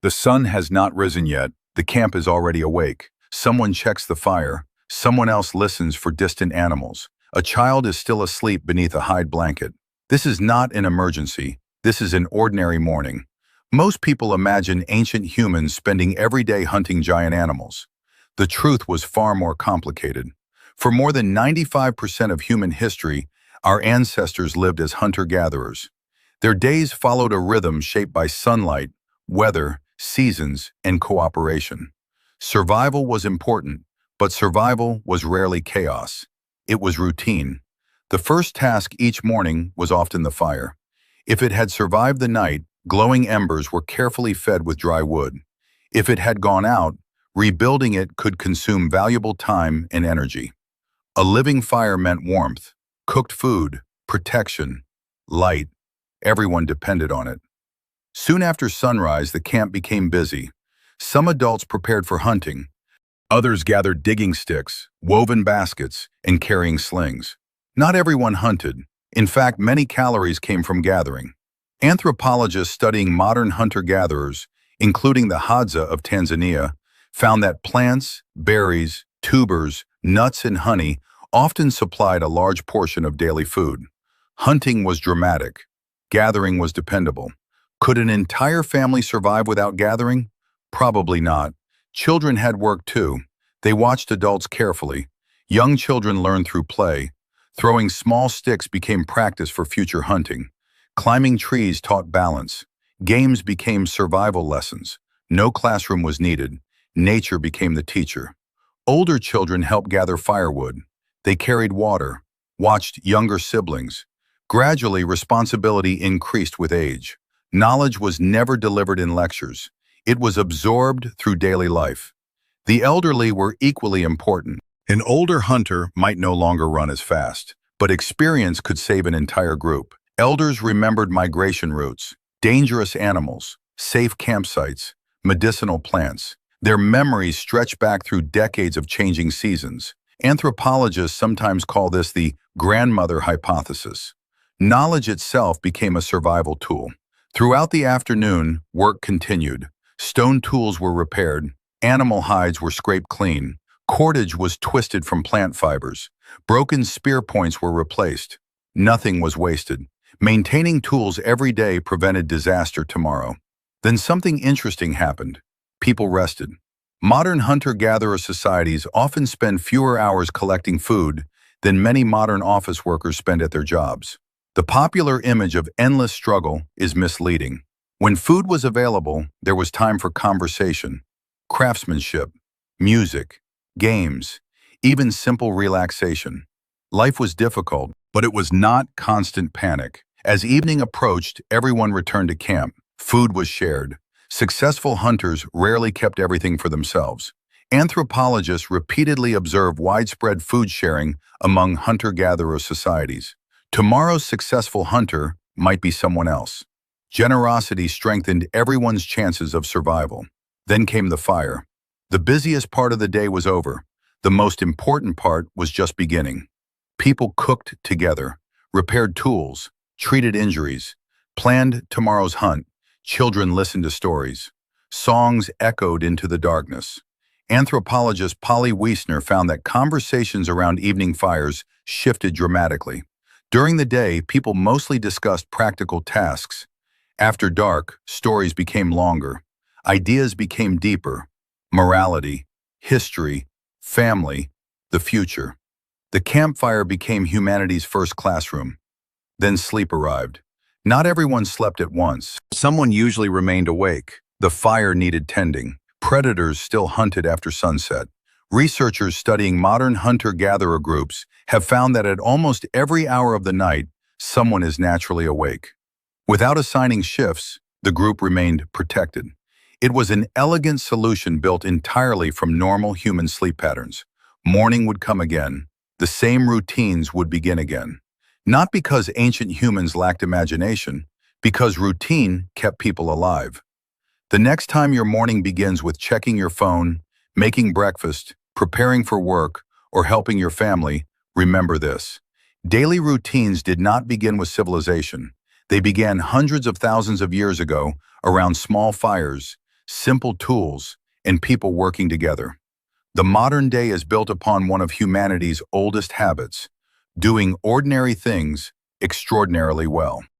The sun has not risen yet. The camp is already awake. Someone checks the fire. Someone else listens for distant animals. A child is still asleep beneath a hide blanket. This is not an emergency. This is an ordinary morning. Most people imagine ancient humans spending every day hunting giant animals. The truth was far more complicated. For more than 95% of human history, our ancestors lived as hunter-gatherers. Their days followed a rhythm shaped by sunlight, weather, seasons, and cooperation. Survival was important, but survival was rarely chaos. It was routine. The first task each morning was often the fire. If it had survived the night, glowing embers were carefully fed with dry wood. If it had gone out, rebuilding it could consume valuable time and energy. A living fire meant warmth, cooked food, protection, light. Everyone depended on it. Soon after sunrise, the camp became busy. Some adults prepared for hunting. Others gathered digging sticks, woven baskets, and carrying slings. Not everyone hunted. In fact, many calories came from gathering. Anthropologists studying modern hunter-gatherers, including the Hadza of Tanzania, found that plants, berries, tubers, nuts, and honey often supplied a large portion of daily food. Hunting was dramatic. Gathering was dependable. Could an entire family survive without gathering? Probably not. Children had work too. They watched adults carefully. Young children learned through play. Throwing small sticks became practice for future hunting. Climbing trees taught balance. Games became survival lessons. No classroom was needed. Nature became the teacher. Older children helped gather firewood. They carried water, watched younger siblings. Gradually, responsibility increased with age. Knowledge was never delivered in lectures. It was absorbed through daily life. The elderly were equally important. An older hunter might no longer run as fast, but experience could save an entire group. Elders remembered migration routes, dangerous animals, safe campsites, medicinal plants. Their memories stretch back through decades of changing seasons. Anthropologists sometimes call this the grandmother hypothesis. Knowledge itself became a survival tool. Throughout the afternoon, work continued. Stone tools were repaired, animal hides were scraped clean, cordage was twisted from plant fibers, broken spear points were replaced. Nothing was wasted. Maintaining tools every day prevented disaster tomorrow. Then something interesting happened. People rested. Modern hunter-gatherer societies often spend fewer hours collecting food than many modern office workers spend at their jobs. The popular image of endless struggle is misleading. When food was available, there was time for conversation, craftsmanship, music, games, even simple relaxation. Life was difficult, but it was not constant panic. As evening approached, everyone returned to camp. Food was shared. Successful hunters rarely kept everything for themselves. Anthropologists repeatedly observe widespread food sharing among hunter-gatherer societies. Tomorrow's successful hunter might be someone else. Generosity strengthened everyone's chances of survival. Then came the fire. The busiest part of the day was over. The most important part was just beginning. People cooked together, repaired tools, treated injuries, planned tomorrow's hunt. Children listened to stories. Songs echoed into the darkness. Anthropologist Polly Wiessner found that conversations around evening fires shifted dramatically. During the day, people mostly discussed practical tasks. After dark, stories became longer. Ideas became deeper. Morality, history, family, the future. The campfire became humanity's first classroom. Then sleep arrived. Not everyone slept at once. Someone usually remained awake. The fire needed tending. Predators still hunted after sunset. Researchers studying modern hunter-gatherer groups have found that at almost every hour of the night, someone is naturally awake. Without assigning shifts, the group remained protected. It was an elegant solution built entirely from normal human sleep patterns. Morning would come again. The same routines would begin again. Not because ancient humans lacked imagination, because routine kept people alive. The next time your morning begins with checking your phone, making breakfast, preparing for work, or helping your family, remember this. Daily routines did not begin with civilization. They began hundreds of thousands of years ago around small fires, simple tools, and people working together. The modern day is built upon one of humanity's oldest habits, doing ordinary things extraordinarily well.